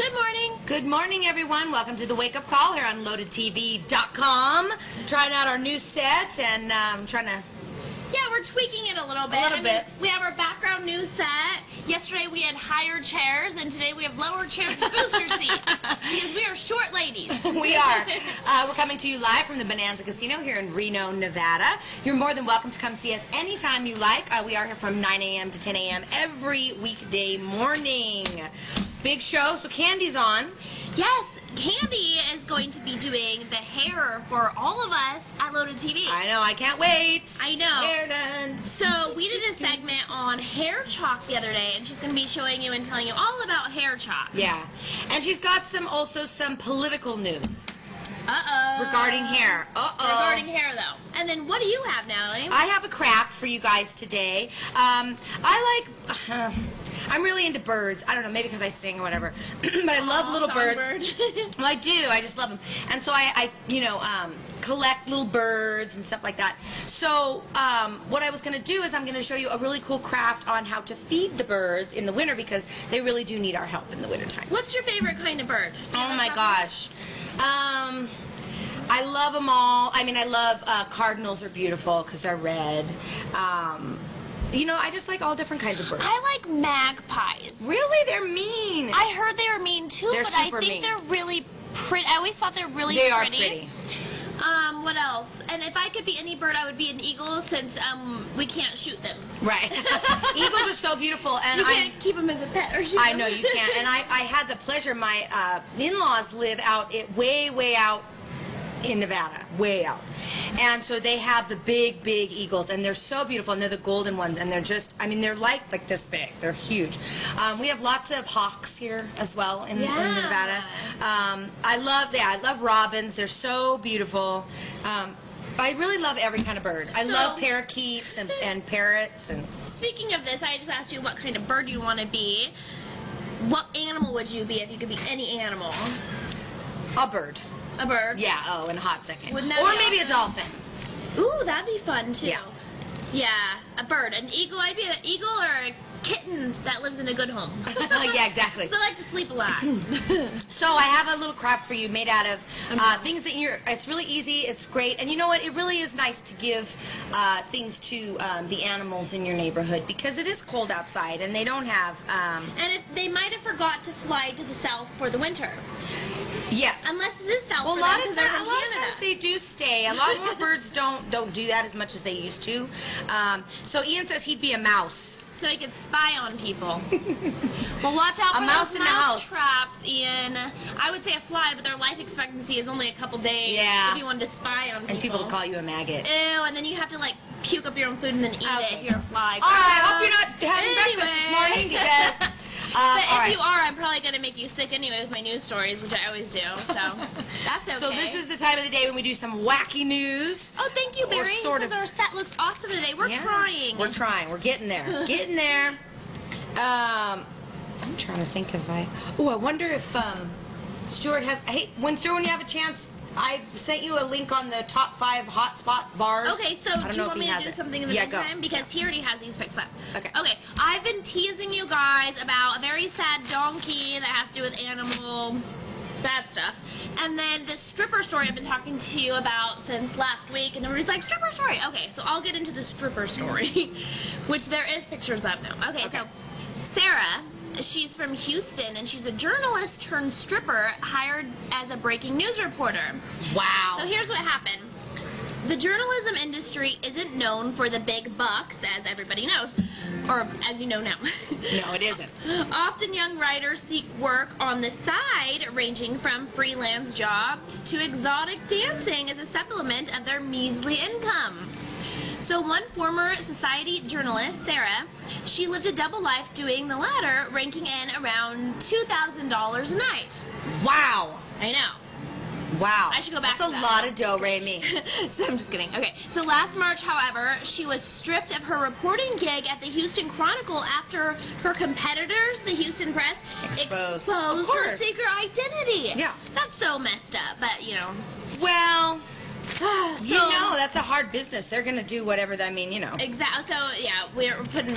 Good morning. Good morning, everyone. Welcome to the Wake Up Call here on LoadedTV.com. Trying out our new set and trying to... Yeah, we're tweaking it a little bit. We have our background news set. Yesterday we had higher chairs, and today we have lower chairs with booster seats. Because we are short ladies. We are. We're coming to you live from the Bonanza Casino here in Reno, Nevada. You're more than welcome to come see us anytime you like. We are here from 9 a.m. to 10 a.m. every weekday morning. Big show, so Candy's on. Yes, Candy is going to be doing the hair for all of us at Loaded TV. I know, I can't wait. I know. Hair done. So we did a segment on hair chalk the other day, and she's going to be showing you and telling you all about hair chalk. Yeah, and she's got also some political news. Regarding hair. Regarding hair, though. And then what do you have, Natalie? I have a craft for you guys today. I'm really into birds. I don't know, maybe because I sing or whatever. But I love little birds. Well, I do. I just love them. And so I collect little birds and stuff like that. So what I was going to do is I'm going to show you a really cool craft on how to feed the birds in the winter because they really do need our help in the wintertime. What's your favorite kind of bird? Oh, my gosh. I love them all. I mean, I love cardinals are beautiful because they're red. You know, I just like all different kinds of birds. I like magpies. Really? They're mean. I heard they were mean too, but I think they're really pretty. I always thought they're really pretty. They are pretty. What else? And if I could be any bird, I would be an eagle since we can't shoot them. Right. Eagles are so beautiful, and you can't keep them as a pet or shoot them. I know you can't. And I had the pleasure. My in-laws live out way out in Nevada, way out. And so they have the big eagles, and they're so beautiful, and they're the golden ones, and they're just, I mean, they're like this big. They're huge. We have lots of hawks here as well in Nevada. I love robins. They're so beautiful. I really love every kind of bird. I love parakeets and parrots. And speaking of this, I just asked you what kind of bird you want to be. What animal would you be if you could be any animal? A bird. A bird? Yeah, in a hot second. Wouldn't that or be maybe awesome? a dolphin. Ooh, that'd be fun, too. Yeah. Yeah, a bird. An eagle, I'd be an eagle or a kitten that lives in a good home. Yeah, exactly. So I like to sleep a lot. So I have a little craft for you made out of things that it's really easy, it's great, and you know what, it really is nice to give things to the animals in your neighborhood because it is cold outside and they don't have... and if they might have forgot to fly to the south for the winter. Yes. Unless this is south well, for a lot them, of times they do stay. A lot more birds don't do that as much as they used to. So Ian says he'd be a mouse. So he could spy on people. Well, watch out for mouse those mouse traps, Ian. I would say a fly, but their life expectancy is only a couple days. Yeah. If you wanted to spy on people. And people would call you a maggot. Ew, and then you have to, like, puke up your own food and then eat it if you're a fly. All right, I hope you're not having breakfast this morning because... but if you are, I'm probably going to make you sick anyway with my news stories, which I always do. So that's okay. So this is the time of the day when we do some wacky news. Oh, thank you, Barry. Because our set looks awesome today. We're trying. We're trying. We're getting there. Getting there. I'm trying to think if I wonder if Stuart has... Hey, Stuart, when you have a chance, I sent you a link on the top 5 hotspot bars. Okay, so do you want me to do something in the meantime? Go. Because he already has these fixed up. Okay. Okay, I've been teasing you guys about a very sad donkey that has to do with animal bad stuff. And then the stripper story I've been talking to you about since last week, and everybody's like, stripper story! Okay, so I'll get into the stripper story, which there is pictures of now. Okay. So Sarah... She's from Houston, and she's a journalist turned stripper hired as a breaking news reporter. Wow. So here's what happened. The journalism industry isn't known for the big bucks, as everybody knows, or as you know now. No, it isn't. Often young writers seek work on the side, ranging from freelance jobs to exotic dancing as a supplement of their measly income. So one former Society journalist, Sarah, she lived a double life doing the latter, ranking in around $2,000 a night. Wow. I know. Wow. I should go back to that. That's a lot of dough, Rami. So I'm just kidding. Okay. So last March, however, she was stripped of her reporting gig at the Houston Chronicle after her competitors, the Houston Press, exposed her secret identity. Yeah. That's so messed up, but, you know. Well... You know, that's a hard business. They're going to do whatever, Exactly. So, yeah, we're putting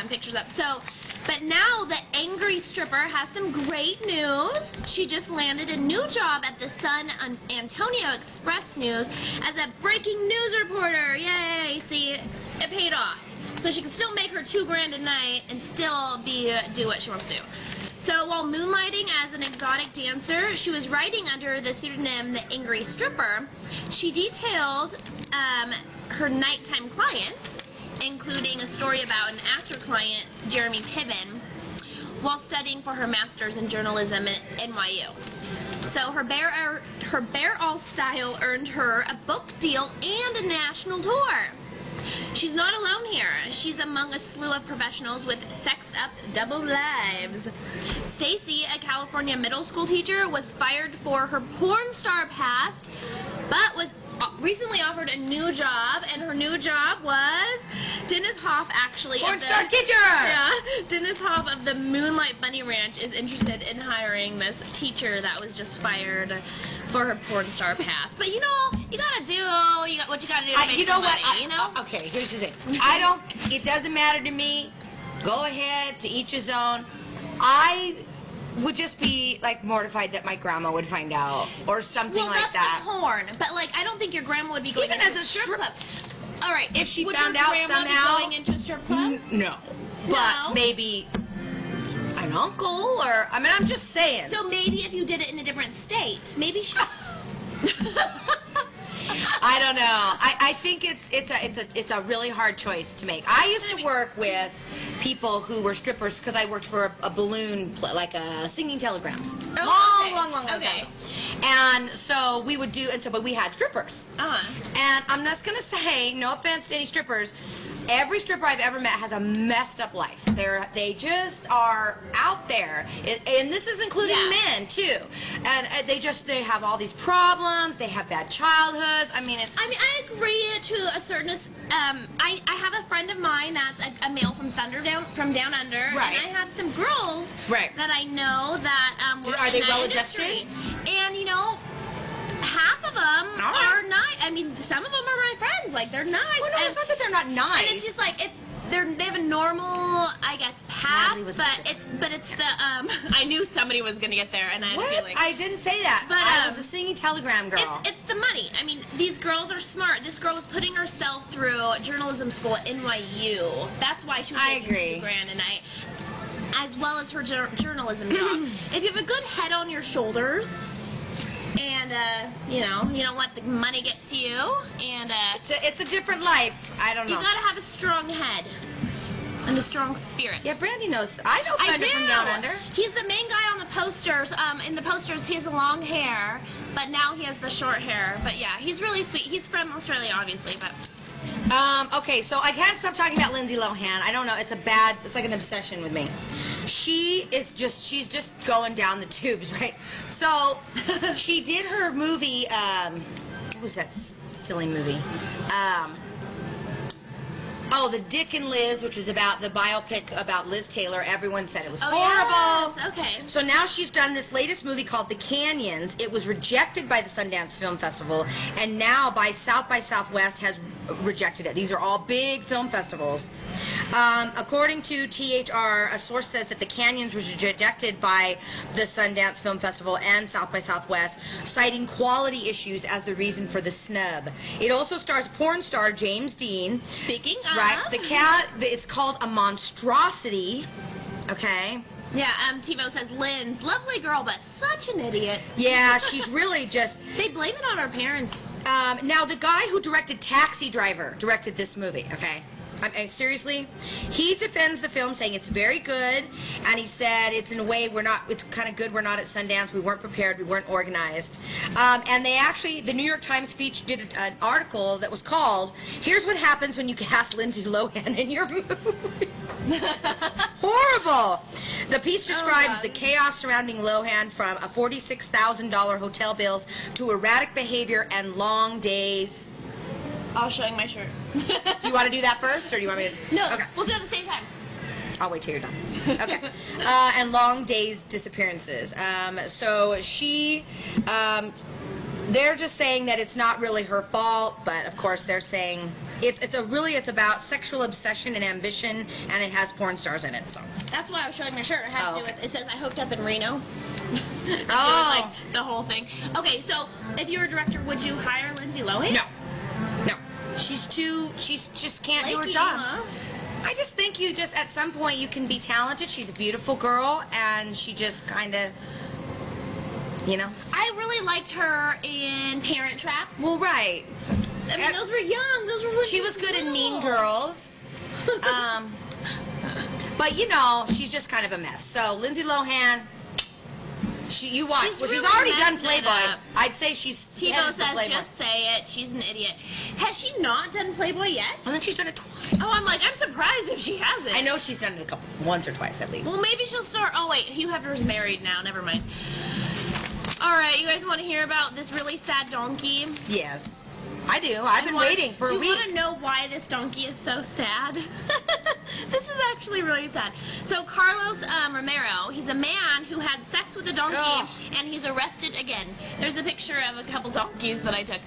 pictures up. So, but now the angry stripper has some great news. She just landed a new job at the San Antonio Express News as a breaking news reporter. Yay! See, it paid off. So she can still make her $2,000 a night and still do what she wants to do. So while moonlighting as an exotic dancer, she was writing under the pseudonym The Angry Stripper. She detailed her nighttime clients, including a story about an actor client, Jeremy Piven, while studying for her master's in journalism at NYU. So her bare all style earned her a book deal and a national tour. She's not alone here. She's among a slew of professionals with sexed-up double lives. Stacy, a California middle school teacher, was fired for her porn star past, but was recently offered a new job, and her new job was Dennis Hoff, actually. Porn star teacher! Yeah, Dennis Hoff of the Moonlight Bunny Ranch is interested in hiring this teacher that was just fired for her porn star past. But you know, you gotta do what you gotta do to make some money, Okay, here's the thing. It doesn't matter to me. Go ahead, to each his own. I would just be like mortified that my grandma would find out or something like that. Well, that's the porn, but like I don't think your grandma would be going even into as a strip club. All right, if she found out somehow, be going into a strip club? No, but maybe an uncle or I'm just saying. So maybe if you did it in a different state, maybe she. I don't know. I think it's a really hard choice to make. I used to work with people who were strippers because I worked for a balloon, like a singing telegrams. Oh, long time. And so we would do, but we had strippers. And I'm just gonna say, no offense to any strippers, every stripper I've ever met has a messed up life. They just are out there, and this is including men too. And they have all these problems. They have bad childhoods. I I agree to a certain. I have a friend of mine that's a male from Down Under, right. And I have some girls that I know that are they well adjusted? And you know, half of them are nice. Some of them are my friends. Like they're nice. Well, no, it's not that they're not nice. And it's just like they have a normal, I guess, path, but it's the I knew somebody was gonna get there, and I had a feeling. I didn't say that. But I was a singing telegram girl. It's the money. These girls are smart. This girl was putting herself through journalism school at NYU. That's why she was making $2,000 a night, as well as her journalism job. If you have a good head on your shoulders, and you don't let the money get to you, and it's a different life. I don't know. You gotta have a strong head and a strong spirit. Yeah, Brandi knows. I know Thunder from Down Under. He's the main guy on the posters. In the posters, he has a long hair, but now he has the short hair. But yeah, he's really sweet. He's from Australia, obviously, but. Okay, so I can't stop talking about Lindsay Lohan. I don't know. It's like an obsession with me. She's just going down the tubes, right? So she did her movie. What was that silly movie? The Dick and Liz, which was about the biopic about Liz Taylor. Everyone said it was horrible. Yes. Okay. So now she's done this latest movie called The Canyons. It was rejected by the Sundance Film Festival, and now by South by Southwest has rejected it. These are all big film festivals. According to THR, a source says that The Canyons was rejected by the Sundance Film Festival and South by Southwest, citing quality issues as the reason for the snub. It also stars porn star James Dean. Speaking of. Right. It's called A Monstrosity. Okay. Yeah, TiVo says, Lynn's lovely girl, but such an idiot. Yeah, she's really just. They blame it on her parents. Now, the guy who directed Taxi Driver directed this movie, okay? Seriously, he defends the film, saying it's very good, and he said it's in a way it's kind of good we're not at Sundance, we weren't prepared, we weren't organized. And the New York Times did an article that was called, "Here's What Happens When You Cast Lindsay Lohan in Your Movie." Horrible. The piece describes the chaos surrounding Lohan, from a $46,000 hotel bills to erratic behavior and long days. I'll show you my shirt. You want to do that first, or do you want me to? No, okay. We'll do it at the same time. I'll wait till you're done. Okay. And long days disappearances. So she they're just saying that it's not really her fault, but of course they're saying it's about sexual obsession and ambition, and it has porn stars in it. So that's why I was showing my shirt. It has to do with. It says I hooked up in Reno. Oh, like the whole thing. Okay, so if you were a director, would you hire Lindsay Lohan? No. She just can't do her Flaky, job. huh? I just think at some point you can be talented. She's a beautiful girl, and she just kind of, I really liked her in Parent Trap. Well, right. I mean, those were young. Those were really She was good in Mean little. Girls. But she's just kind of a mess. So Lindsay Lohan, you watch. She's Well, she's really already done messed it Playboy. up. I'd say she's TiVo headed to says Playboy. just say it. She's an idiot. Has she not done Playboy yet? I think she's done it twice. Oh, I'm surprised if she hasn't. I know she's done it once or twice at least. Well, maybe she'll start. Oh wait, Hugh Hefner's married now. Never mind. All right, you guys want to hear about this really sad donkey? Yes, I do. I've been waiting for a week. Do you want to know why this donkey is so sad? This is actually really sad. So Carlos Romero, he's a man who had sex with a donkey, and he's arrested again. There's a picture of a couple donkeys that I took,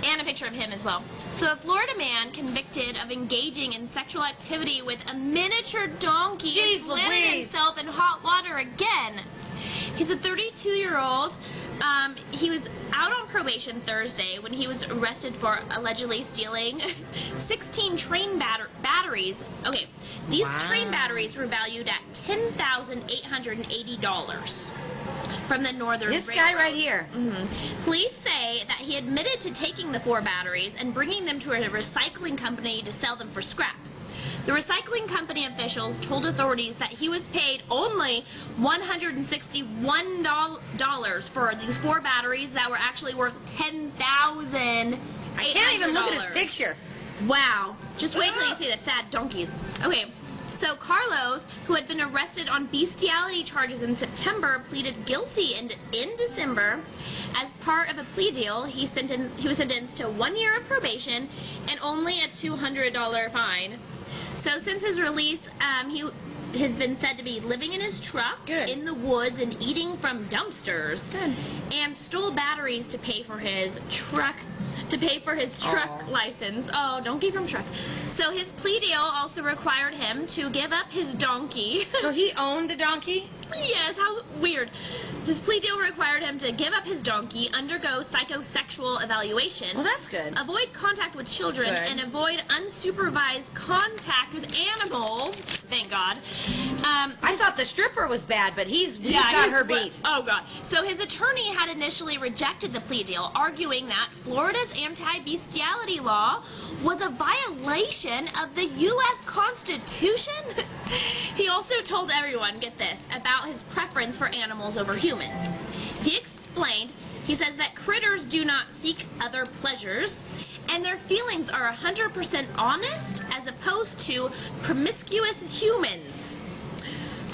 and a picture of him as well. So a Florida man convicted of engaging in sexual activity with a miniature donkey has landed himself in hot water again. He's a 32-year-old. He was out on probation Thursday when he was arrested for allegedly stealing 16 train batteries. Okay, these train batteries were valued at $10,880 from the Northern Railroad. This guy right here. Police say that he admitted to taking the 4 batteries and bringing them to a recycling company to sell them for scrap. The recycling company officials told authorities that he was paid only $161 for these 4 batteries that were actually worth $10,800. I can't even look at his picture. Wow. Just wait till you see the sad donkeys. Okay. So Carlos, who had been arrested on bestiality charges in September, pleaded guilty in December. As part of a plea deal, he was sentenced to 1 year of probation and only a $200 fine. So since his release, he has been said to be living in his truck in the woods and eating from dumpsters, and stole batteries to pay for his truck license. Oh, donkey from truck. So his plea deal also required him to give up his donkey. So he owned the donkey? Yes, how weird. His plea deal required him to give up his donkey, undergo psychosexual evaluation. Well, that's good. Avoid contact with children, and avoid unsupervised contact with animals. Thank God. I thought the stripper was bad, but he's got her beat. Oh, God. So his attorney had initially rejected the plea deal, arguing that Florida's anti-bestiality law was a violation of the U.S. Constitution. He also told everyone, get this, about his preference for animals over humans. He explained, he says that critters do not seek other pleasures, and their feelings are 100% honest, as opposed to promiscuous humans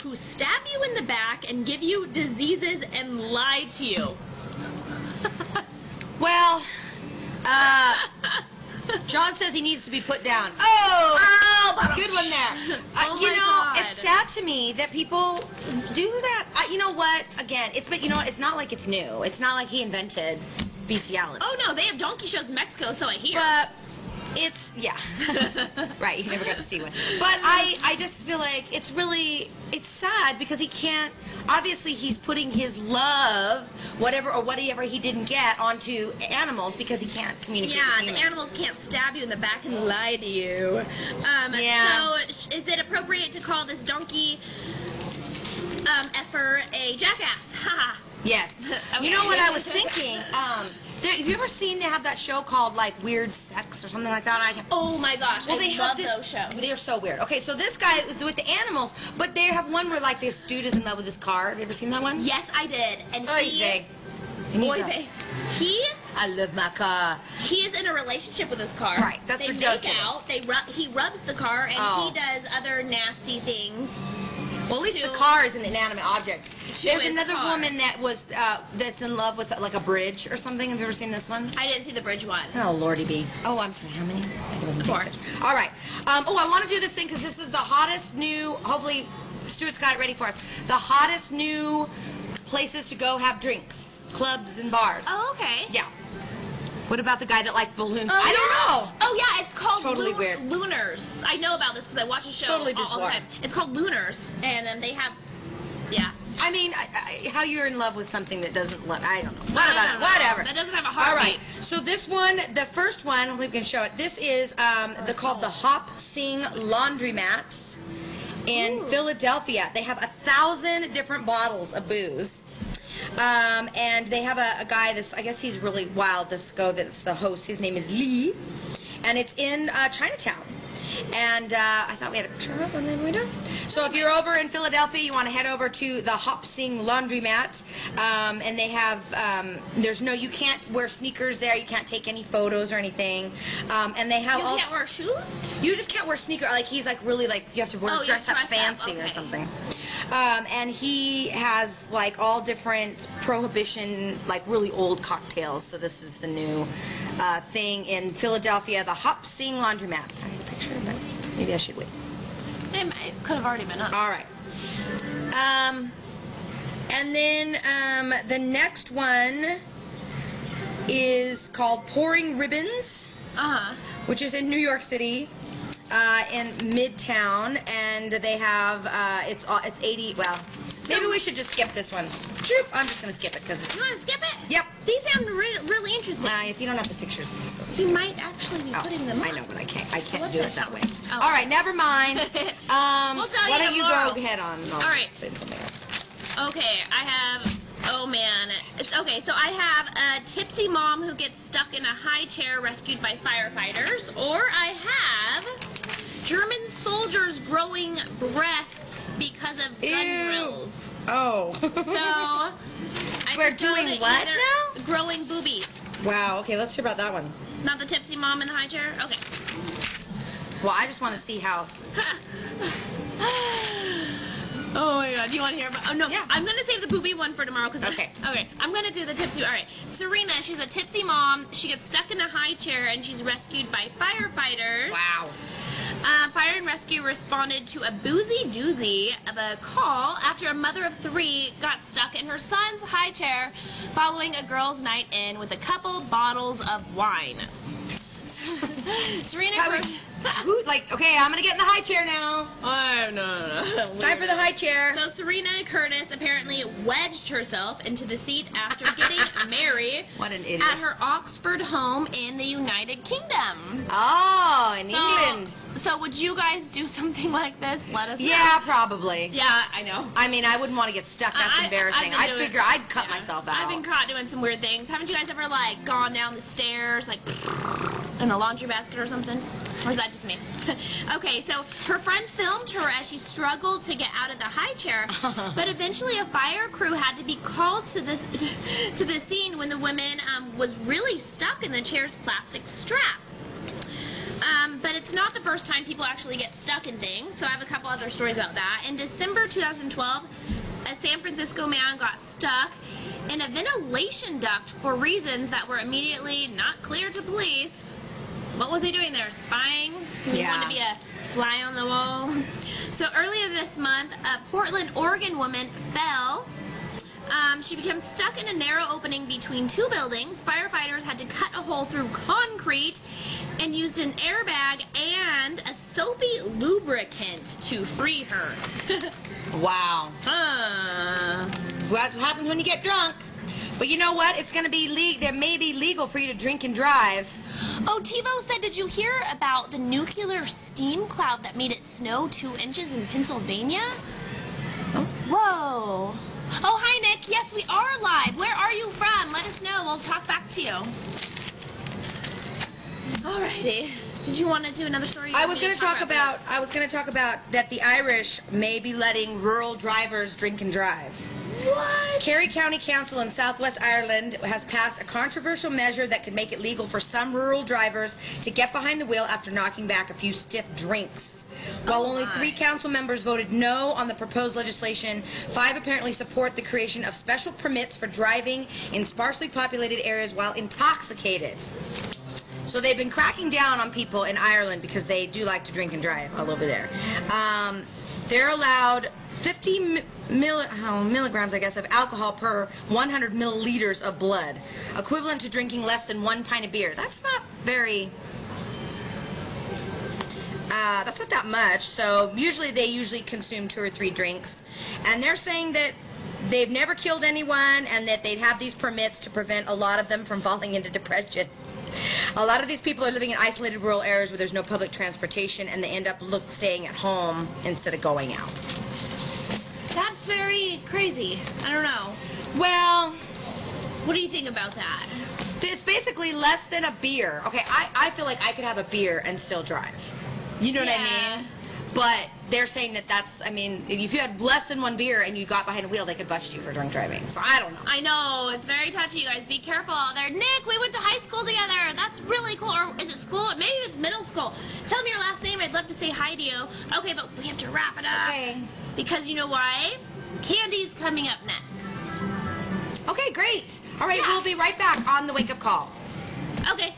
who stab you in the back and give you diseases and lie to you. Well, John says he needs to be put down. Good one there. It's sad to me that people do that. You know what? Again, it's not like it's new. It's not like he invented bestiality. Oh no, they have donkey shows in Mexico, so I hear. But right, you never got to see one. But I just feel like it's sad because he can't, obviously he's putting his love, whatever he didn't get, onto animals because he can't communicate with humans. The animals can't stab you in the back and lie to you. So is it appropriate to call this donkey effer a jackass? Haha. Yes. Okay. You know what I was thinking? Have you ever seen they have that show called like Weird Sex or something like that? Oh my gosh, I love those shows. They're so weird. Okay, so this guy was with the animals, but they have one where like this dude is in love with his car. Have you ever seen that one? Yes, I did. And I love my car. He is in a relationship with his car. Right, that's ridiculous. They make out. He rubs the car, and he does other nasty things. Well, at least the car is an inanimate object. There's another woman that's in love with like a bridge or something. Have you ever seen this one? I didn't see the bridge one. Oh, Lordy B. Oh, I'm sorry. How many? I wasn't 4. All right. I want to do this thing because this is the hottest new. Hopefully, Stuart's got it ready for us. The hottest new places to go have drinks. clubs and bars. Oh, okay. Yeah. What about the guy that liked balloons? Oh, I don't know. Oh, yeah, it's called Totally weird. Lunars. I know about this because I watch a show Totally all the bizarre. time. It's called Lunars, and they have, yeah. I mean, how you're in love with something that doesn't love, I don't know. What I about don't it? know. Whatever. That doesn't have a All right. heartbeat. So this one, the first one, hopefully we can show it. This is called the Hop Sing Laundromat in Philadelphia. They have 1,000 different bottles of booze. And they have a guy, I guess he's really wild, that's the host. His name is Lee. And it's in Chinatown. And I thought we had a picture of it, and then we don't. So if you're over in Philadelphia, you want to head over to the Hop Sing Laundromat, and they have you can't wear sneakers there, you can't take any photos or anything, and they have You can't wear shoes? You just can't wear sneakers. Like he's like really like you have to dress up fancy or something. And he has like all different prohibition, like really old cocktails. So this is the new thing in Philadelphia, the Hop Sing Laundromat. I have a picture, but maybe I should wait. It could have already been up. All right. And then the next one is called Pouring Ribbons, which is in New York City, in Midtown, and they have it's 80. Well, maybe we should just skip this one. I'm just gonna skip it because You want to skip it? Yep. These sound really interesting. If you don't have the pictures, it's just He might actually be putting them I up. know, but I can't What's do this it that way. Oh. All right, never mind. We'll tell you why don't you tomorrow. go ahead on? All right. Spin something else. Okay, I have. Oh man. Okay, so I have a tipsy mom who gets stuck in a high chair rescued by firefighters, or I have German soldiers growing breasts because of gun drills. Oh. So We're doing what now? Growing boobies. Wow. Okay, let's hear about that one. Not the tipsy mom in the high chair? Okay. Well, I just want to see how. Oh my god, do you want to hear about? Oh no, Yeah. I'm gonna save the poopy one for tomorrow because Okay. I'm gonna do the tipsy. All right, Serena, she's a tipsy mom. She gets stuck in a high chair and she's rescued by firefighters. Wow. Fire and rescue responded to a boozy doozy of a call after a mother of 3 got stuck in her son's high chair following a girls' night in with a couple bottles of wine. Serena. Okay, I'm gonna get in the high chair now. Oh no. Time for the high chair. So Serena Curtis apparently wedged herself into the seat after getting married What an idiot. at her Oxford home in the United Kingdom. Oh, in England. So would you guys do something like this? Let us know. Yeah, probably. Yeah, I know. I mean, I wouldn't want to get stuck. That's embarrassing. I'd figure I'd cut myself out. I've been caught doing some weird things. Haven't you guys ever like gone down the stairs like in a laundry basket or something? Or is that just me? Okay, so her friend filmed her as she struggled to get out of the high chair, but eventually a fire crew had to be called to the scene when the woman was really stuck in the chair's plastic strap. But it's not the first time people actually get stuck in things, so I have a couple other stories about that. In December 2012, a San Francisco man got stuck in a ventilation duct for reasons that were immediately not clear to police. What was he doing there? Spying? He wanted to be a fly on the wall. So earlier this month, a Portland, Oregon woman fell. She became stuck in a narrow opening between 2 buildings. Firefighters had to cut a hole through concrete and used an airbag and a soapy lubricant to free her. Wow. That's what happens when you get drunk. But you know what? It's going to be there may be legal for you to drink and drive. Oh, TiVo said, did you hear about the nuclear steam cloud that made it snow 2 inches in Pennsylvania? Oh. Whoa. Oh, hi, Nick. Yes, we are live. Where are you from? Let us know. We'll talk back to you. Alrighty. Did you want to do another story? I was going to talk about that the Irish may be letting rural drivers drink and drive. What? Kerry County Council in Southwest Ireland has passed a controversial measure that could make it legal for some rural drivers to get behind the wheel after knocking back a few stiff drinks. While only 3 council members voted no on the proposed legislation, 5 apparently support the creation of special permits for driving in sparsely populated areas while intoxicated. So they've been cracking down on people in Ireland because they do like to drink and drive all over there. They're allowed 50 milligrams, I guess, of alcohol per 100 milliliters of blood, equivalent to drinking less than 1 pint of beer. That's not very... that's not that much. So they usually consume 2 or 3 drinks. And they're saying that they've never killed anyone and that they'd have these permits to prevent a lot of them from falling into depression. A lot of these people are living in isolated rural areas where there's no public transportation, and they end up staying at home instead of going out. That's very crazy. I don't know. Well, what do you think about that? It's basically less than a beer. Okay, I feel like I could have a beer and still drive. You know what I mean? But they're saying that if you had less than 1 beer and you got behind a wheel, they could bust you for drunk driving. So I don't know. I know. It's very touchy, you guys. Be careful. There, Nick, we went to high school together. That's really cool. Or is it school? Maybe it's middle school. Tell me your last name. I'd love to say hi to you. Okay, but we have to wrap it up. Okay. Because you know why? Candy's coming up next. Okay, great. All right, we'll be right back on the wake-up call. Okay.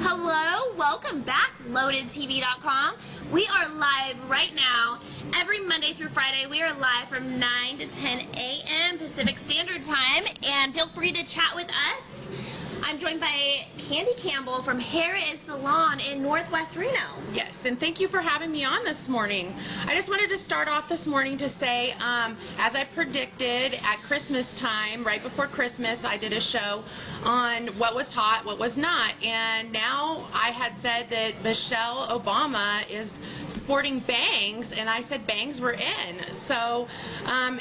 Hello, welcome back, LoadedTV.com. We are live right now, every Monday through Friday. We are live from 9 to 10 a.m. Pacific Standard Time, and feel free to chat with us. I'm joined by Candy Campbell from Hair Is Salon in Northwest Reno. Yes, and thank you for having me on this morning. I just wanted to start off this morning to say, as I predicted at Christmas time, right before Christmas, I did a show on what was hot, what was not, and now I had said that Michelle Obama is sporting bangs, and I said bangs were in. So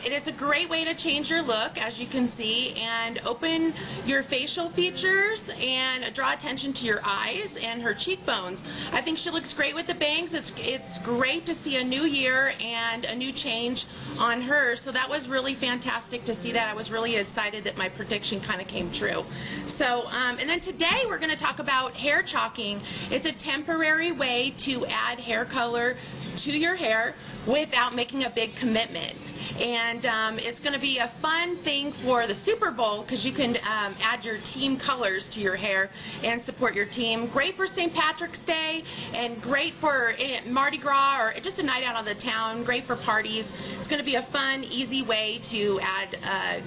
it is a great way to change your look, as you can see, and open your facial features and draw attention to your eyes and her cheekbones. I think she looks great with the bangs. It's great to see a new year and a new change on her, so that was really fantastic to see that. I was really excited that my prediction kind of came true. So, and then today we're going to talk about hair chalking. It's a temporary way to add hair color to your hair without making a big commitment. And it's going to be a fun thing for the Super Bowl because you can add your team colors to your hair and support your team. Great for St. Patrick's Day and great for Mardi Gras or just a night out on the town. Great for parties. It's going to be a fun, easy way to add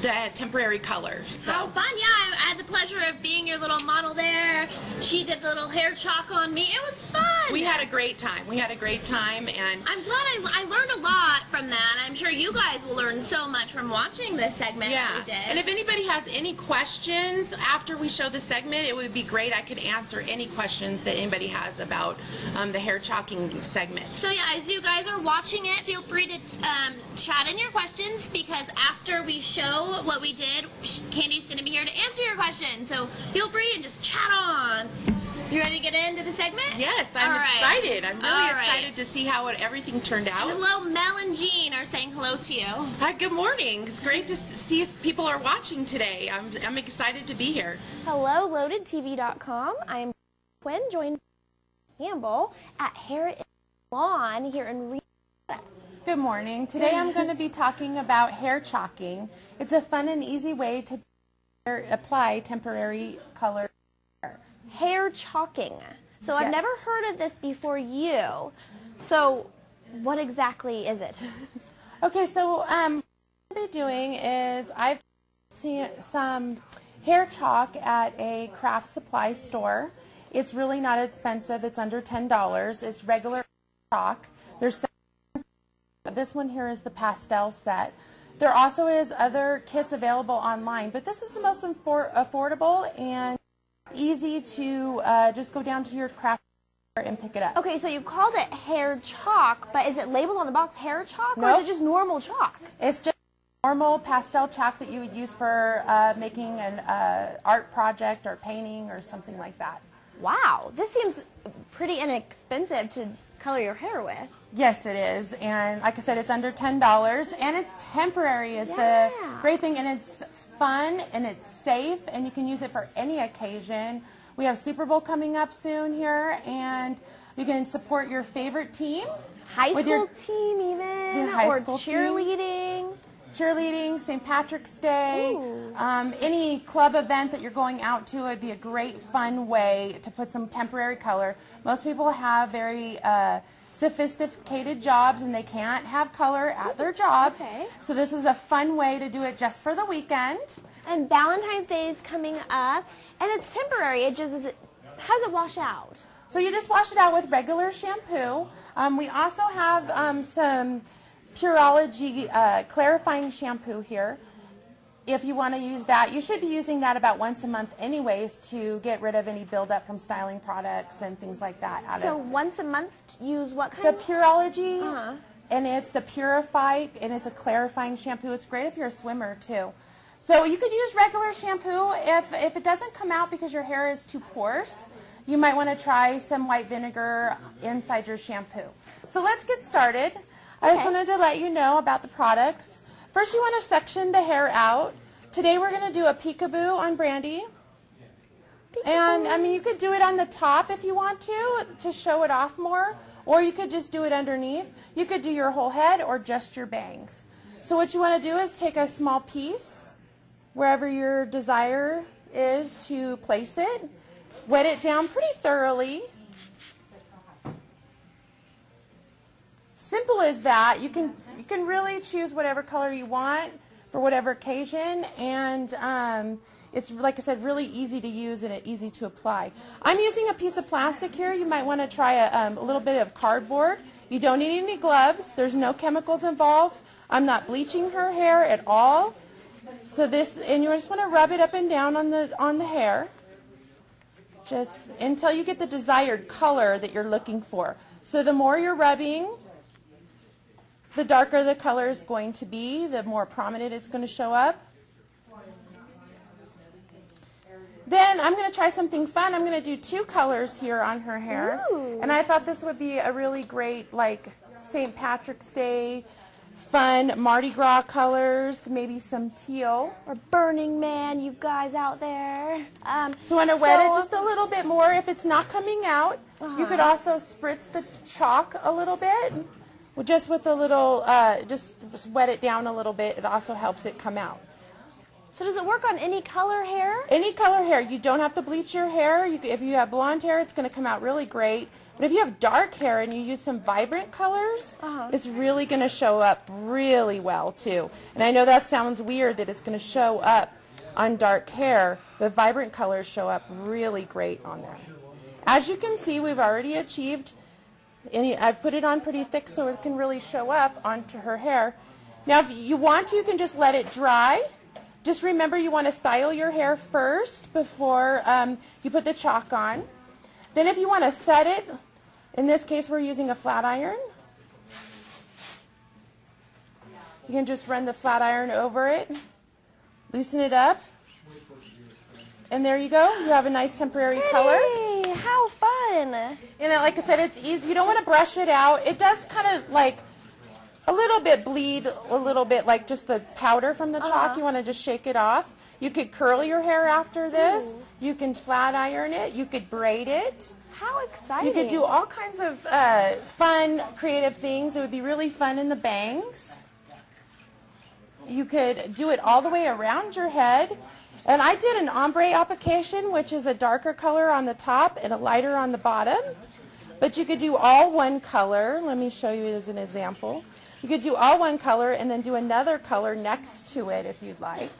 the temporary color. So. Oh, fun. Yeah, I had the pleasure of being your little model there. She did the little hair chalk on me. It was fun. We had a great time. We had a great time, and I'm glad I learned a lot from that. I'm sure you guys will learn so much from watching this segment that we did. And if anybody has any questions after we show the segment, it would be great. I could answer any questions that anybody has about the hair chalking segment. So yeah, as you guys are watching it, feel free to chat in your questions because after we show what we did, Candy's going to be here to answer your questions. So feel free and just chat on. You ready to get into the segment? Yes, I'm excited. I'm really excited to see how everything turned out. And hello, Mel and Jean are saying hello to you. Hi, good morning. It's great to see people are watching today. I'm excited to be here. Hello, LoadedTV.com. I am Quinn, joined by Campbell at Hair Is Salon here in Reno. Good morning. Today I'm going to be talking about hair chalking. It's a fun and easy way to apply temporary color. Hair chalking. So I've never heard of this before you. So what exactly is it? Okay, so what I'm going to be doing is I've seen some hair chalk at a craft supply store. It's really not expensive. It's under $10. It's regular chalk. There's this one here is the pastel set. There also is other kits available online, but this is the most affordable and easy to just go down to your craft store and pick it up. Okay, so you called it hair chalk, but is it labeled on the box hair chalk, or Nope. is it just normal chalk? It's just normal pastel chalk that you would use for making an art project or painting or something like that. Wow, this seems pretty inexpensive to color your hair with. Yes, it is, and like I said, it's under $10, and it's temporary is the great thing, and it's fun, and it's safe, and you can use it for any occasion. We have Super Bowl coming up soon here, and you can support your favorite team. High school team even, high or school cheerleading. cheerleading, St. Patrick's Day, any club event that you're going out to, it'd be a great fun way to put some temporary color. Most people have very sophisticated jobs and they can't have color at their job. Okay. So this is a fun way to do it just for the weekend. And Valentine's Day is coming up, and it's temporary. It just how does it wash out? So you just wash it out with regular shampoo. We also have some Pureology clarifying shampoo here. If you want to use that, you should be using that about once a month anyways to get rid of any buildup from styling products and things like that. So once a month, use what kind? The Pureology, and it's the Purified, and it's a clarifying shampoo. It's great if you're a swimmer too. So you could use regular shampoo. If it doesn't come out because your hair is too coarse, you might want to try some white vinegar inside your shampoo. So let's get started. I just wanted to let you know about the products. First, you want to section the hair out. Today we're going to do a peekaboo on Brandi. And, I mean, you could do it on the top if you want to show it off more, or you could just do it underneath. You could do your whole head or just your bangs. So what you want to do is take a small piece, wherever your desire is to place it, wet it down pretty thoroughly. Simple as that. You can really choose whatever color you want for whatever occasion, and it's, like I said, really easy to use and easy to apply. I'm using a piece of plastic here. You might want to try a little bit of cardboard. You don't need any gloves. There's no chemicals involved. I'm not bleaching her hair at all. So this, and you just want to rub it up and down on the hair, just until you get the desired color that you're looking for. So the more you're rubbing, the darker the color is going to be, the more prominent it's going to show up. Then I'm going to try something fun. I'm going to do 2 colors here on her hair. Ooh. And I thought this would be a really great, like, St. Patrick's Day, fun Mardi Gras colors, maybe some teal. Or Burning Man, you guys out there. So you want to wet it just a little bit more. If it's not coming out, you could also spritz the chalk a little bit. Just with a little, just wet it down a little bit. It also helps it come out. So does it work on any color hair? Any color hair. You don't have to bleach your hair. If you have blonde hair, it's going to come out really great. But if you have dark hair and you use some vibrant colors, it's really going to show up really well too. And I know that sounds weird that it's going to show up on dark hair, but vibrant colors show up really great on there. As you can see, we've already achieved, and I've put it on pretty thick so it can really show up onto her hair. Now if you want to, you can just let it dry. Just remember you want to style your hair first before you put the chalk on. Then if you want to set it, in this case we're using a flat iron. You can just run the flat iron over it, loosen it up, and there you go. You have a nice temporary color. Hey, how fun! And like I said, it's easy. You don't want to brush it out. It does kind of like a little bit bleed, a little bit like just the powder from the chalk. You want to just shake it off. You could curl your hair after this. You can flat iron it. You could braid it. How exciting! You could do all kinds of fun, creative things. It would be really fun in the bangs. You could do it all the way around your head. And I did an ombre application, which is a darker color on the top and a lighter on the bottom. But you could do all one color. Let me show you as an example. You could do all one color and then do another color next to it if you'd like.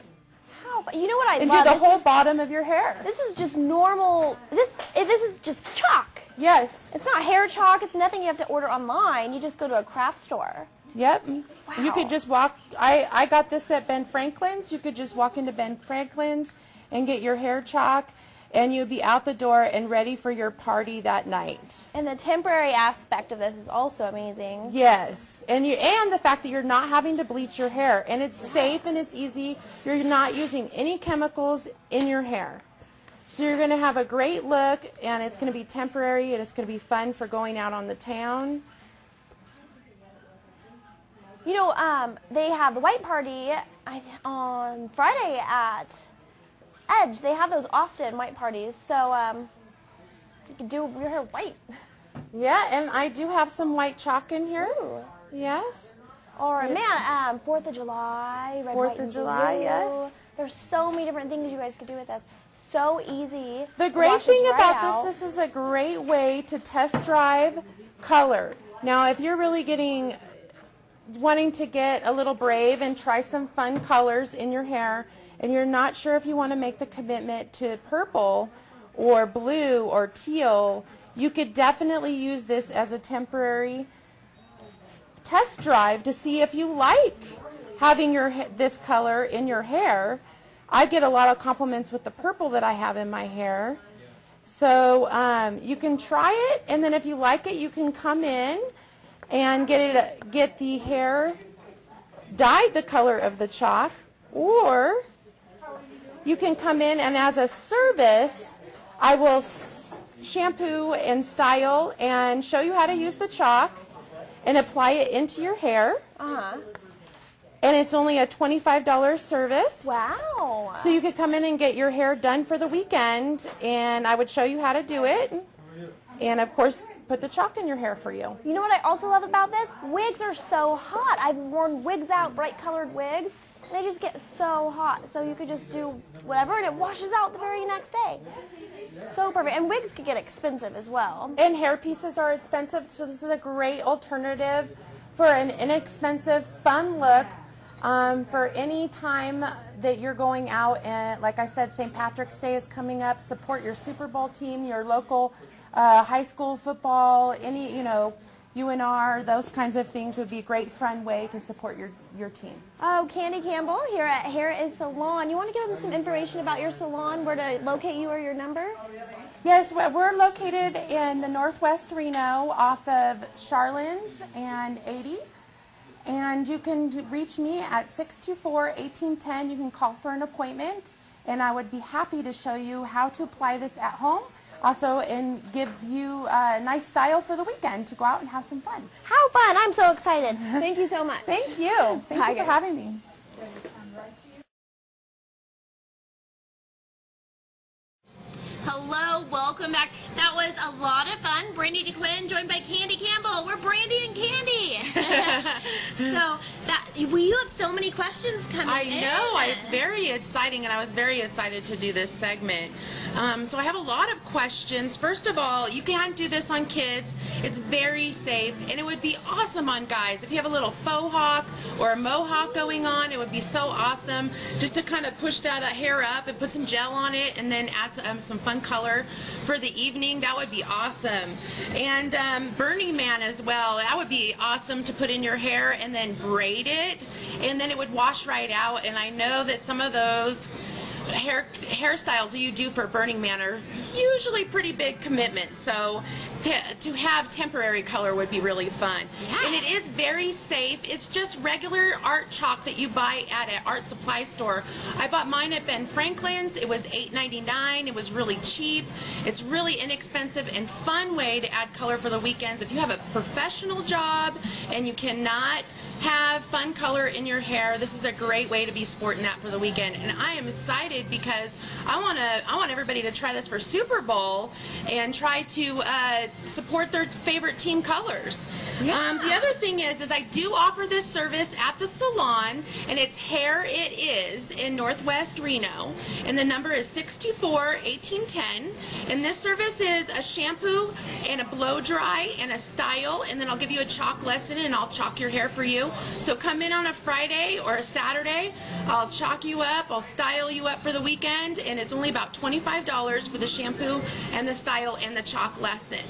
How fun. You know what I and love? do the whole bottom of your hair. This is just normal. This is just chalk. Yes. It's not hair chalk. It's nothing you have to order online. You just go to a craft store. Yep. Wow. You could just walk. I got this at Ben Franklin's. You could just walk into Ben Franklin's and get your hair chalk, and you'd be out the door and ready for your party that night. And the temporary aspect of this is also amazing. Yes, and the fact that you're not having to bleach your hair, and it's safe and it's easy. You're not using any chemicals in your hair. So you're going to have a great look, and it's going to be temporary, and it's going to be fun for going out on the town. You know, they have the white party on Friday at Edge. They have those often, white parties. So you can do your hair white. Yeah, and I do have some white chalk in here. Ooh. Yes. Or, man, 4th of July, red, 4th white, of and July, blue. yes. There's so many different things you guys could do with this. So easy. The great thing Washes right about out. this is a great way to test drive color. Now, if you're really wanting to get a little brave and try some fun colors in your hair, and you're not sure if you want to make the commitment to purple or blue or teal, you could definitely use this as a temporary test drive to see if you like having this color in your hair. I get a lot of compliments with the purple that I have in my hair. So you can try it, and then if you like it, you can come in and get the hair dyed the color of the chalk, or you can come in and as a service, I will shampoo and style and show you how to use the chalk and apply it into your hair. And it's only a $25 service. Wow. So you could come in and get your hair done for the weekend, and I would show you how to do it. And, of course, put the chalk in your hair for you. You know what I also love about this? Wigs are so hot. I've worn wigs out, bright colored wigs, and they just get so hot. So you could just do whatever, and it washes out the very next day. So perfect. And wigs could get expensive as well. And hair pieces are expensive, so this is a great alternative for an inexpensive, fun look for any time that you're going out. And like I said, St. Patrick's Day is coming up. Support your Super Bowl team, your local high school football, any, UNR, those kinds of things would be a great fun way to support your team. Oh, Candy Campbell here at Hair Is Salon. You want to give them some information about your salon, where to locate you or your number? Yes, we're located in the Northwest Reno off of Charlins and 80. And you can reach me at 624-1810. You can call for an appointment, and I would be happy to show you how to apply this at home. Also, and give you a nice style for the weekend to go out and have some fun. How fun. I'm so excited. Thank you so much. Thank you. Thank you for having me. Hello, welcome back. That was a lot of fun. Brandi Dequin joined by Candy Campbell. We're Brandi and Candy. You have so many questions coming in. I know. It's very exciting, and I was very excited to do this segment. So I have a lot of questions. First of all, you can't do this on kids. It's very safe, and it would be awesome on guys. If you have a little faux hawk or a mohawk going on, it would be so awesome just to kind of push that hair up and put some gel on it and then add some fun color for the evening. That would be awesome. And Burning Man as well. That would be awesome to put in your hair and then braid it, and then it would wash right out. And I know that some of those hairstyles that you do for Burning Man are usually pretty big commitments, so to have temporary color would be really fun. Yeah. And it is very safe. It's just regular art chalk that you buy at an art supply store. I bought mine at Ben Franklin's. It was $8.99. It was really cheap. It's really inexpensive and fun way to add color for the weekends. If you have a professional job and you cannot have fun color in your hair, this is a great way to be sporting that for the weekend. And I am excited because I want everybody to try this for Super Bowl and try to support their favorite team colors. Yeah. The other thing is I do offer this service at the salon, and it's Hair It Is in Northwest Reno, and the number is 624-1810. And this service is a shampoo and a blow dry and a style, and then I'll give you a chalk lesson and I'll chalk your hair for you. So come in on a Friday or a Saturday. I'll chalk you up, I'll style you up for the weekend, and it's only about $25 for the shampoo and the style and the chalk lesson.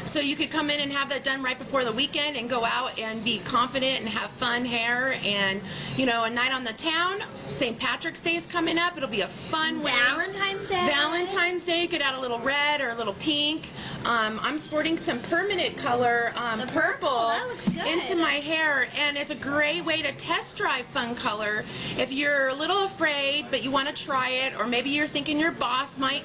So you could come in and have that done right before the weekend and go out and be confident and have fun hair and, a night on the town. St. Patrick's Day is coming up. It'll be a fun way. Valentine's Day. Valentine's Day. You could add a little red or a little pink. I'm sporting some permanent color The purple. That looks good. into my hair, and it's a great way to test drive fun color. If you're a little afraid but you want to try it, or maybe you're thinking your boss might,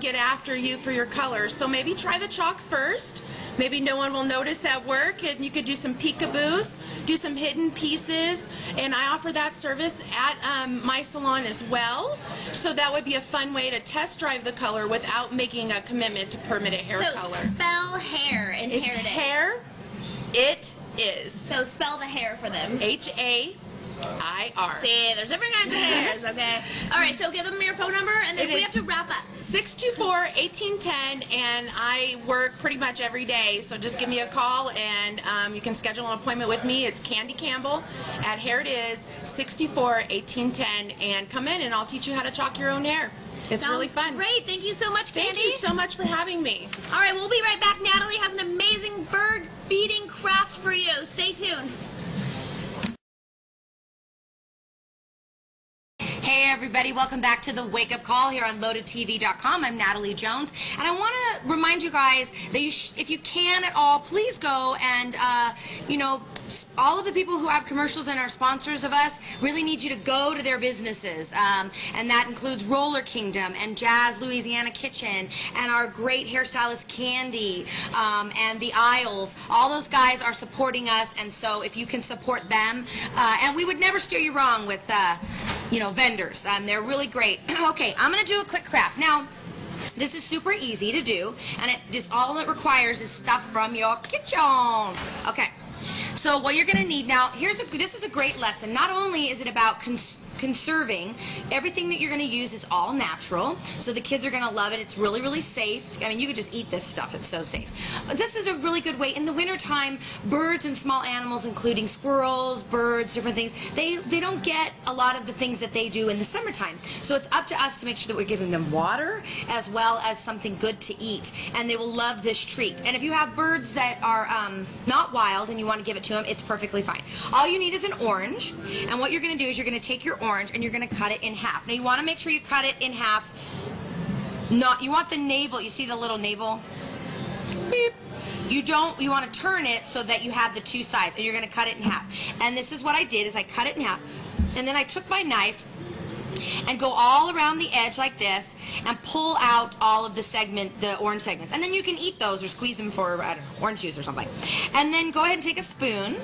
get after you for your colors, so maybe try the chalk first. Maybe no one will notice at work, and you could do some peekaboos, do some hidden pieces, and I offer that service at my salon as well. So that would be a fun way to test drive the color without making a commitment to permanent hair color. So spell hair in Hair It Is. Hair It Is. So spell the hair for them. H-A-I-R. See, there's different kinds of hairs, okay? All right, so give them your phone number, and then we have to wrap up. 624-1810, and I work pretty much every day, so just give me a call, and you can schedule an appointment with me. It's Candy Campbell at Hair It Is, 624-1810, and come in, and I'll teach you how to chalk your own hair. It's really fun. Great. Thank you so much, Candy. Thank you so much for having me. All right, we'll be right back. Natalie has an amazing bird feeding craft for you. Stay tuned. Hey everybody, welcome back to the Wake Up Call here on LoadedTV.com. I'm Natalie Jones, and I want to remind you guys that if you can at all, please go and, all of the people who have commercials and are sponsors of us really need you to go to their businesses, and that includes Roller Kingdom and Jazz Louisiana Kitchen and our great hairstylist Candy and the Isles. All those guys are supporting us, and so if you can support them, and we would never steer you wrong with vendors. They're really great. Okay, I'm going to do a quick craft. Now, this is super easy to do, and all it requires is stuff from your kitchen. Okay, so what you're going to need now, this is a great lesson. Not only is it about conserving, everything that you're going to use is all natural, so the kids are going to love it. It's really, really safe. I mean, you could just eat this stuff. It's so safe. This is a really good way. In the wintertime, birds and small animals, including squirrels, birds, different things, they don't get a lot of the things that they do in the summertime. So it's up to us to make sure that we're giving them water as well as something good to eat, and they will love this treat. And if you have birds that are not wild and you want to give it to them, it's perfectly fine. All you need is an orange, and what you're going to do is you're going to take your orange and you're going to cut it in half. Now you want to make sure you cut it in half. You want the navel. You see the little navel? Beep. You want to turn it so that you have the two sides, and you're going to cut it in half. And this is what I did, is I cut it in half, and then I took my knife and go all around the edge like this and pull out all of the orange segments. And then you can eat those or squeeze them for, I don't know, orange juice or something. And then go ahead and take a spoon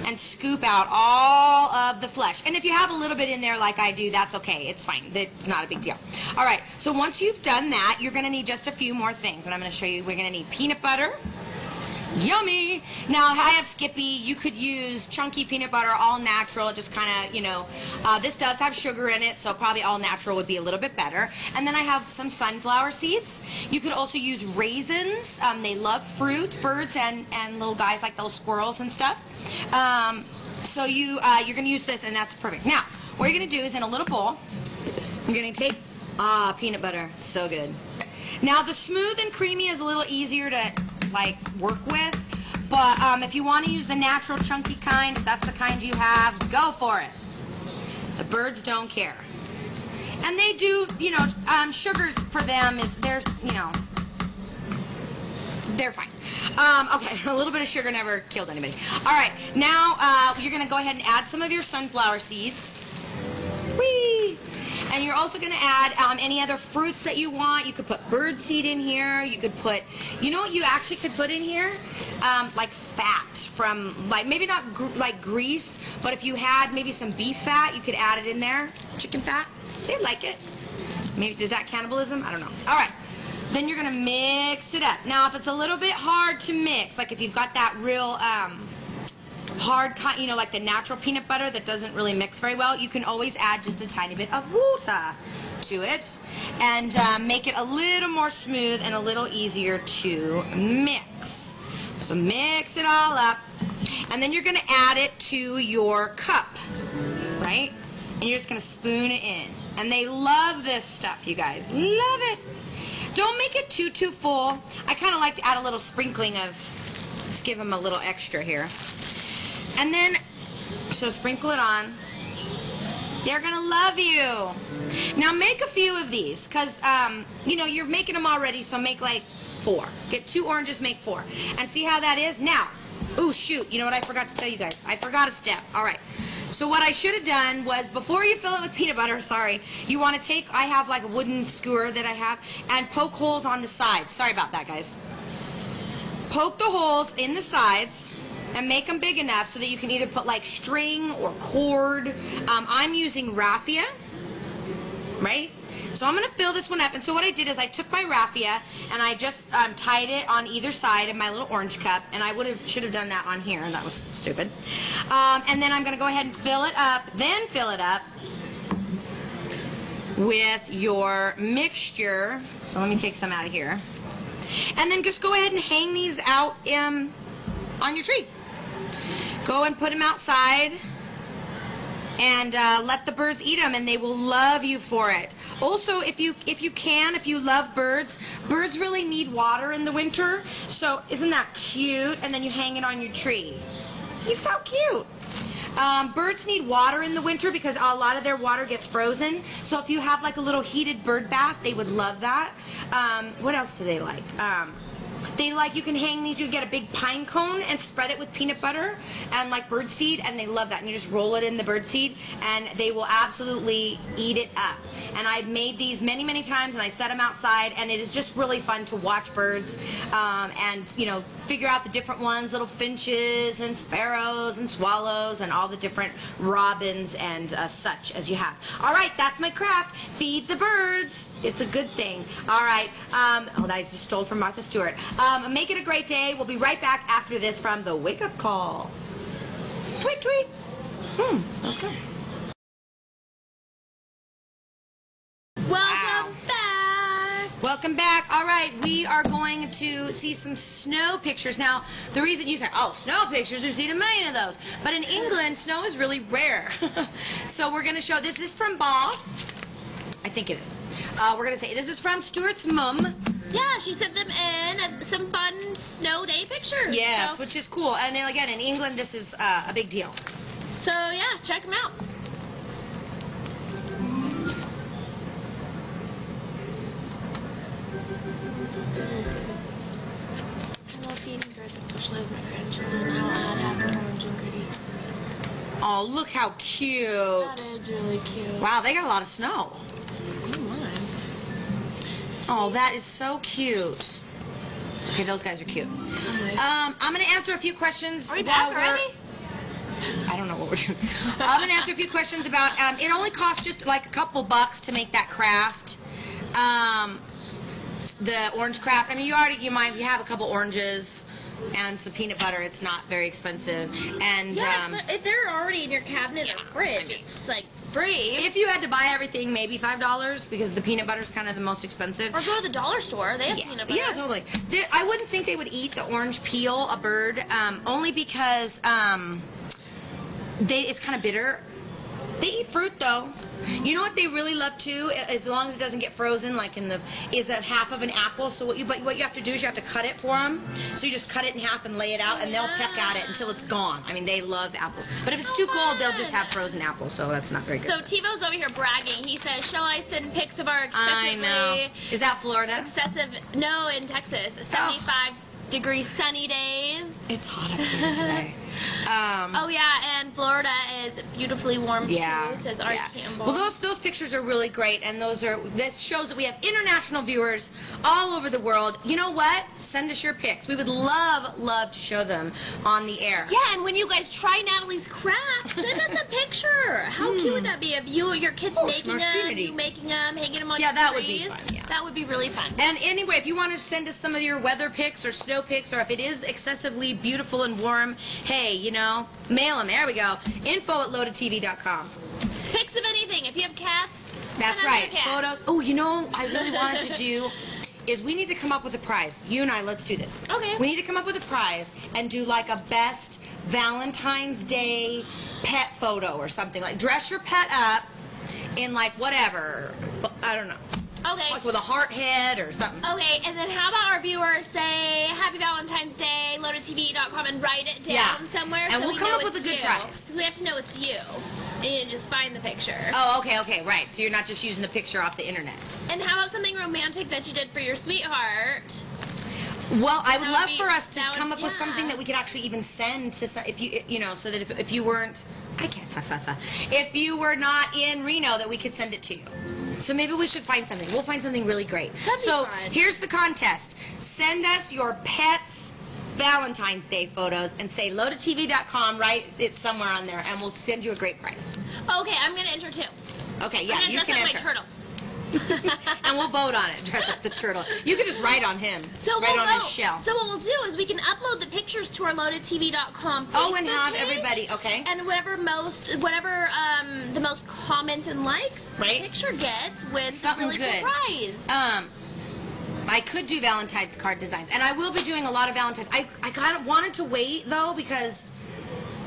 and scoop out all of the flesh. And if you have a little bit in there like I do, that's okay. It's fine. It's not a big deal. All right, so once you've done that, you're going to need just a few more things. And I'm going to show you. We're going to need peanut butter. Yummy! Now, I have Skippy. You could use chunky peanut butter, all natural. It just kind of, this does have sugar in it, so probably all natural would be a little bit better. And then I have some sunflower seeds. You could also use raisins. They love fruit, birds, and little guys like those squirrels and stuff. So you're going to use this, and that's perfect. Now, what you're going to do is in a little bowl, you're going to take, peanut butter. So good. Now, the smooth and creamy is a little easier to work with, but if you want to use the natural chunky kind, if that's the kind you have, go for it. The birds don't care, and they do. Sugars for them they're fine. Okay, a little bit of sugar never killed anybody. All right, now you're going to go ahead and add some of your sunflower seeds. Whee! And you're also going to add any other fruits that you want. You could put birdseed in here. You could put, you know what you actually could put in here? Like fat from, maybe not like grease, but if you had maybe some beef fat, you could add it in there. Chicken fat. They like it. Maybe, is that cannibalism? I don't know. All right. Then you're going to mix it up. Now, if it's a little bit hard to mix, like if you've got that real hard, like the natural peanut butter that doesn't really mix very well, you can always add just a tiny bit of water to it and make it a little more smooth and a little easier to mix. So mix it all up, and then you're going to add it to your cup, right? And you're just going to spoon it in. And they love this stuff, you guys. Love it. Don't make it too full. I kind of like to add a little sprinkling of, let's give them a little extra here. And then, so sprinkle it on. They're going to love you. Now make a few of these, because, you're making them already, so make like 4. Get 2 oranges, make 4. And see how that is? Now, ooh, shoot, you know what I forgot to tell you guys? I forgot a step. All right. So what I should have done was, before you fill it with peanut butter, you want to take, I have like a wooden skewer that I have, and poke holes on the sides. Sorry about that, guys. Poke the holes in the sides and make them big enough so that you can either put like string or cord. I'm using raffia, right? So I'm going to fill this one up. And so what I did is I took my raffia and I just tied it on either side of my little orange cup. And I should have done that on here, and that was stupid. And then I'm going to go ahead and fill it up. Then fill it up with your mixture. So let me take some out of here. And then just go ahead and hang these out on your tree. Go and put them outside and let the birds eat them, and they will love you for it. Also, if you love birds, birds really need water in the winter. So isn't that cute? And then you hang it on your tree. He's so cute. Birds need water in the winter because a lot of their water gets frozen. So if you have like a little heated bird bath, they would love that. What else do they like? You can hang these, you get a big pine cone and spread it with peanut butter and like bird seed, and they love that. And you just roll it in the bird seed and they will absolutely eat it up. And I've made these many, many times, and I set them outside, and it is just really fun to watch birds and, you know, figure out the different ones, little finches and sparrows and swallows and all the different robins and such as you have. All right, that's my craft. Feed the birds. It's a good thing. All right. Oh, that I just stole from Martha Stewart. Make it a great day. We'll be right back after this from the Wake Up Call. Tweet, tweet. Smells good. Welcome back. Welcome back. All right, we are going to see some snow pictures. Now, the reason you say, oh, snow pictures, we've seen a million of those. But in England, snow is really rare. So we're going to show, this is from Boss. I think it is. We're going to say, this is from Stuart's mom. Yeah, she sent them in some fun snow day pictures. Yes, so. Which is cool. And then again, in England, this is a big deal. So, yeah, check them out. I love feeding birds, especially with my grandchildren. I'll add half orange and gritty. Oh, look how cute. That is really cute. Wow, they got a lot of snow. Oh, my. Oh, that is so cute. Okay, those guys are cute. I'm going to answer a few questions. Are we back already? I don't know what we're doing. I'm going to answer a few questions about, it only costs just like a couple bucks to make that craft. The orange craft. I mean, you have a couple oranges and some peanut butter. It's not very expensive. And yeah, if they're already in your cabinet or fridge, it's like free. If you had to buy everything, maybe $5 because the peanut butter is kind of the most expensive. Or go to the dollar store. They have peanut butter. Yeah, totally. I wouldn't think they would eat the orange peel, a bird, only because it's kind of bitter. They eat fruit though. You know what they really love too, as long as it doesn't get frozen, like is a half of an apple. So what you have to do is you have to cut it for them. So you just cut it in half and lay it out, and they'll peck at it until it's gone. I mean, they love apples. But if it's too cold, they'll just have frozen apples. So that's not very good. So TiVo's over here bragging. He says, "Shall I send pics of our excessively?" I know. Is that Florida? No, in Texas. 75-degree sunny days. It's hot up here today. Oh yeah, and Florida is beautifully warm too, says Art Campbell. Well, those pictures are really great, and that shows that we have international viewers all over the world. You know what? Send us your pics. We would love to show them on the air. Yeah, and when you guys try Natalie's craft, send us a picture. How cute would that be if your kids making them, you making them, hanging them on your trees? Yeah, that would be fun. Yeah. That would be really fun. And anyway, if you want to send us some of your weather pics or snow pics, or if it is excessively beautiful and warm, hey, you know, mail them. There we go. info@loadedtv.com. Pics of anything. If you have cats, that's right. Photos. Oh, you know, I really wanted to do is we need to come up with a prize. You and I, let's do this. Okay. We need to come up with a prize and do like a best Valentine's Day pet photo or something. Like dress your pet up in like whatever. I don't know. Okay. Like with a heart head or something. Okay, and then how about our viewers say Happy Valentine's Day, loadedtv.com, and write it down somewhere, and so we'll come up with a good prize. Because we have to know it's you. And you just find the picture. Oh, okay, right. So you're not just using a picture off the internet. And how about something romantic that you did for your sweetheart? Well, I would love for us to come up with something that we could actually even send to if you know, so that if you weren't, if you were not in Reno, that we could send it to you. So maybe we should find something. We'll find something really great. That'd be fun. Here's the contest. Send us your pet's Valentine's Day photos and say loadedtv.com, write it somewhere on there, and we'll send you a great prize. Okay, I'm going to enter too. Okay, yeah, you can enter. My turtle. And we'll vote on it. Dress up the turtle. You can just write on him. Write on his shell. So what we'll do is we can upload the pictures to our loadedtv.com Facebook Oh, and have page, everybody, okay. And whatever the most comments and likes Right. the picture gets wins Something a really good. cool prize. I could do Valentine's card designs, and I will be doing a lot of Valentine's. I kind of wanted to wait, though, because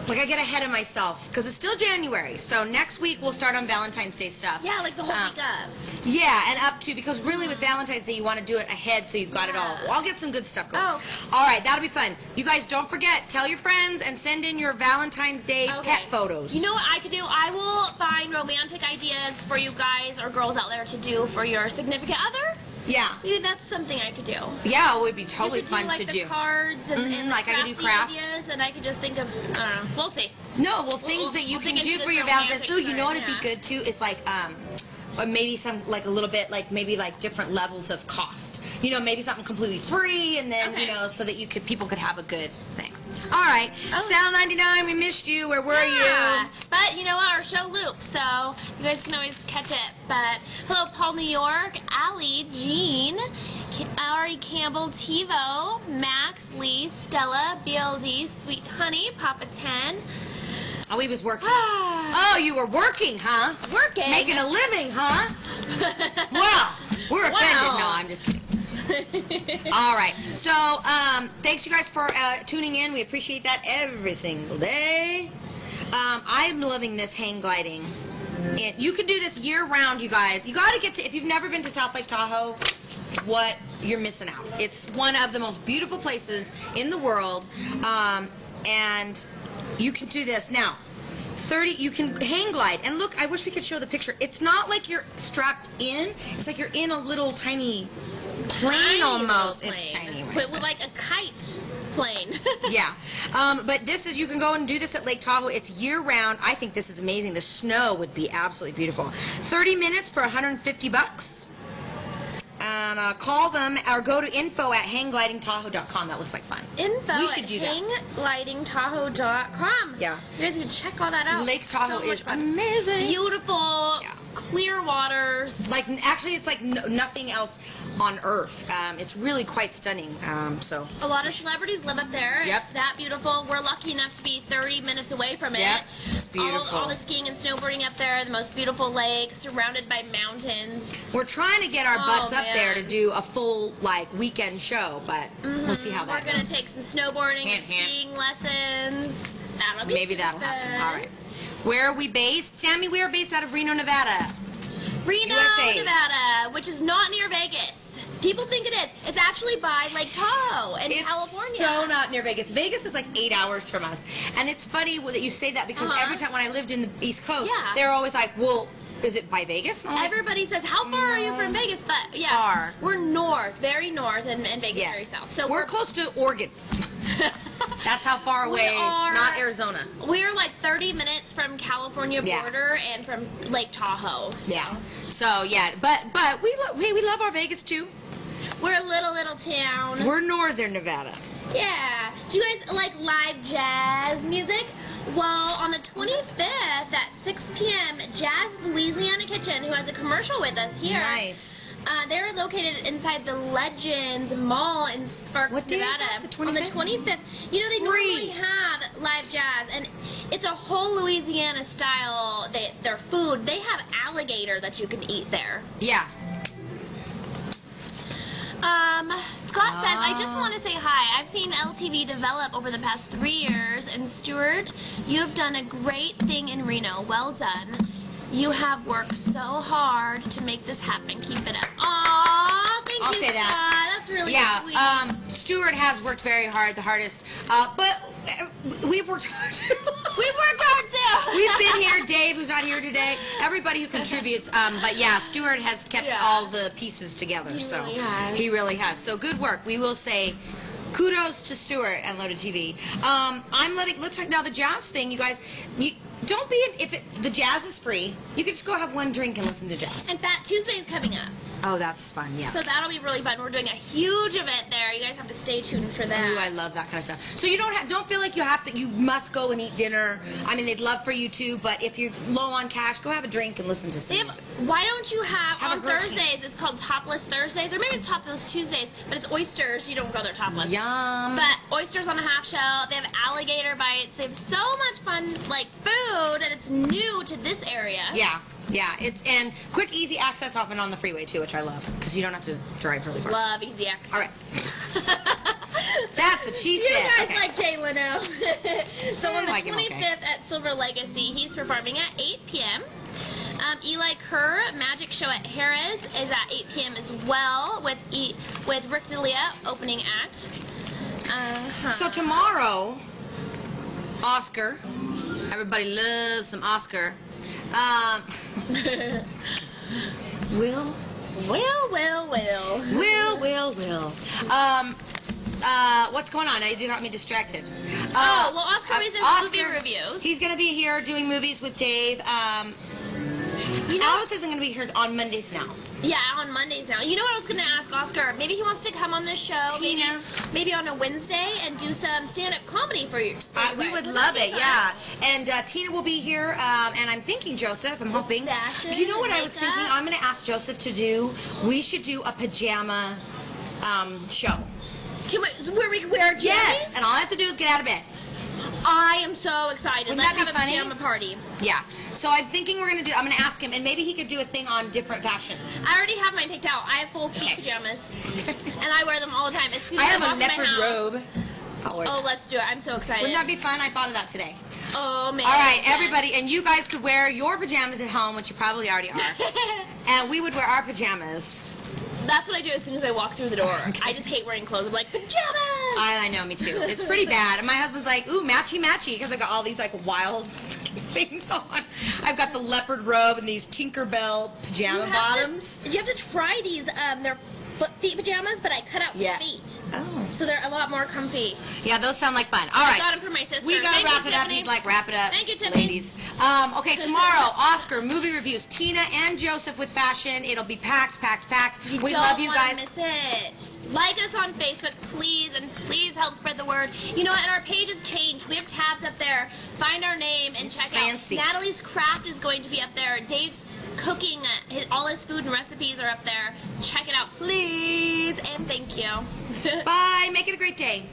like I get ahead of myself, because it's still January. So next week we'll start on Valentine's Day stuff. Yeah, like the whole week up. Yeah, and up to, because really with Valentine's Day you want to do it ahead so you've got it all. Well, I'll get some good stuff going. Oh. All right, that'll be fun. You guys don't forget, tell your friends and send in your Valentine's Day pet photos. You know what I could do? I will find romantic ideas for you guys or girls out there to do for your significant other. Yeah. Maybe that's something I could do. Yeah, it would be totally you could fun do, like, to the do. cards and like I could do crafts. ideas, and I could just think of, I don't know. We'll see. No, well, things that you can do for your Valentine's. Ooh, you know what would be Yeah. good too? It's like or maybe some like a little bit like maybe like different levels of cost. You know, maybe something completely free, and then you know, so that people could have a good thing. All right, Sal 99, we missed you. Where were you? But you know what? Our show loops, so you guys can always catch it. But hello, Paul New York, Allie, Jean, Ari Campbell, TiVo, Max, Lee, Stella, BLD, Sweet Honey, Papa 10. Oh, he was working. Oh, you were working, huh? Working. Making a living, huh? Well, we're offended. No, I'm just kidding. All right. So, thanks you guys for tuning in. We appreciate that every single day. I'm loving this hang gliding. And you can do this year-round, you guys. You got to get to, if you've never been to South Lake Tahoe, what you're missing out. It's one of the most beautiful places in the world, and you can do this. Now, you can hang glide, and look, I wish we could show the picture. It's not like you're strapped in. It's like you're in a little tiny plane almost. It's tiny. But with like a kite plane. Yeah. But this is, you can go and do this at Lake Tahoe. It's year-round. I think this is amazing. The snow would be absolutely beautiful. 30 minutes for $150. And call them or go to info@hangglidingtahoe.com. That looks like fun. Info@hangglidingtahoe.com. Yeah. You guys can check all that out. Lake Tahoe So is much fun. amazing. Beautiful, clear waters. Like, actually, it's like nothing else on Earth. It's really quite stunning. So. A lot of celebrities live up there. Yep. It's that beautiful. We're lucky enough to be 30 minutes away from it. Yep. It's beautiful. All the skiing and snowboarding up there. The most beautiful lake, surrounded by mountains. We're trying to get our butts up there to man. do a full weekend show, but we'll see how that We're going goes. to take some snowboarding and skiing lessons. That'll be Maybe that'll happen. All right. Where are we based? Sammy, we are based out of Reno, Nevada. Reno, USA. Nevada, which is not near Vegas. People think it is. It's actually by Lake Tahoe in California. So not near Vegas. Vegas is like 8 hours from us. And it's funny that you say that because every time when I lived in the East Coast, they're always like, well, is it by Vegas? Everybody says, how far are you from Vegas? But yeah, far. We're north, very north, and Vegas very south. So we're close to Oregon. That's how far away, not Arizona. We're like 30 minutes from California border and from Lake Tahoe. So. Yeah. So yeah, but we love our Vegas too. We're a little town. We're northern Nevada. Yeah. Do you guys like live jazz music? Well, on the 25th at 6 p.m., Jazz Louisiana Kitchen, who has a commercial with us here. Nice. They're located inside the Legends Mall in Sparks, Nevada. The 25th? On the 25th. You know, they normally have live jazz, and it's a whole Louisiana style. Their food. They have alligator that you can eat there. Yeah. Scott says, I just want to say hi. I've seen LTV develop over the past 3 years, and Stuart, you have done a great thing in Reno. Well done. You have worked so hard to make this happen. Keep it up. Aww, thank I'll you, say that. Scott. That's really sweet. Stuart has worked very hard, the hardest. But we've worked hard too. We've worked hard too. We've been here. Dave, who's not here today. Everybody who contributes. But yeah, Stuart has kept all the pieces together. He really has. So good work. We will say kudos to Stuart and Loaded TV. Let's check now the jazz thing, you guys. The jazz is free. You can just go have one drink and listen to jazz. And Fat Tuesday is coming up. Oh, that's fun, yeah. So that'll be really fun. We're doing a huge event there. You guys have to stay tuned for that. Ooh, I love that kind of stuff. So you don't feel like you must go and eat dinner. I mean, they'd love for you to, but if you're low on cash, go have a drink and listen to some music. Why don't you have a on hurricane. Thursdays, it's called Topless Thursdays, or maybe it's Topless Tuesdays, but it's oysters. You don't go there topless. Yum. But oysters on a half shell. They have alligator bites. They have so much fun, like, food, and it's new to this area. Yeah. Yeah, and quick, easy access often on the freeway, too, which I love, because you don't have to drive really far. Love easy access. All right. That's what she said. You guys Okay. like Jay Leno. So on the like him, 25th at Silver Legacy, he's performing at 8 p.m. Eli Kerr, Magic Show at Harrah's, is at 8 p.m. as well, with Rick D'Elia, opening act. So tomorrow, Oscar. Everybody loves some Oscar. Will. What's going on? You got me distracted. Well, Oscar is in movie reviews. He's going to be here doing movies with Dave. Alice isn't going to be here on Mondays now. Yeah, on Mondays now. You know what I was going to ask Oscar? Maybe he wants to come on this show, maybe on a Wednesday, and do some stand-up comedy for you. We would love it, yeah. And Tina will be here, and I'm thinking, Joseph, I'm hoping. Fashion, You know what I was makeup. thinking? I'm going to ask Joseph to do, we should do a pajama show. Can we, where we wear jammies? Yes, and all I have to do is get out of bed. I am so excited. Wouldn't Let's that be have funny? a pajama party. Yeah. So I'm thinking I'm going to ask him, and maybe he could do a thing on different fashions. I already have mine picked out. I have full feet pajamas, and I wear them all the time. As soon as I have a walk in my leopard house. robe. I'll wear Oh, that. let's do it. I'm so excited. Wouldn't that be fun? I thought of that today. Oh, man. All right, everybody, and you guys could wear your pajamas at home, which you probably already are, and we would wear our pajamas. That's what I do as soon as I walk through the door. Okay. I just hate wearing clothes. I'm like, pajamas! I know, me too. It's pretty bad. And my husband's like, ooh, matchy-matchy, because I got all these, like, wild things on. I've got the leopard robe and these Tinkerbell pajama bottoms. You have to try these. They're feet pajamas, but I cut out feet. Oh. So they're a lot more comfy. Yeah, those sound like fun. All right. I got them for my sister. We got to Thank wrap you, it up. Tiffany. He's like, wrap it up. Thank you, Tiffany. Ladies. Okay, tomorrow, Oscar, movie reviews. Tina and Joseph with fashion. It'll be packed. We love you guys. Don't miss it. Like us on Facebook, please, and please help spread the word. You know what? And our page has changed. We have tabs up there. Find our name and check fancy. out. Natalie's Craft is going to be up there. Dave's cooking, all his food and recipes are up there. Check it out, please, and thank you. Bye. Make it a great day.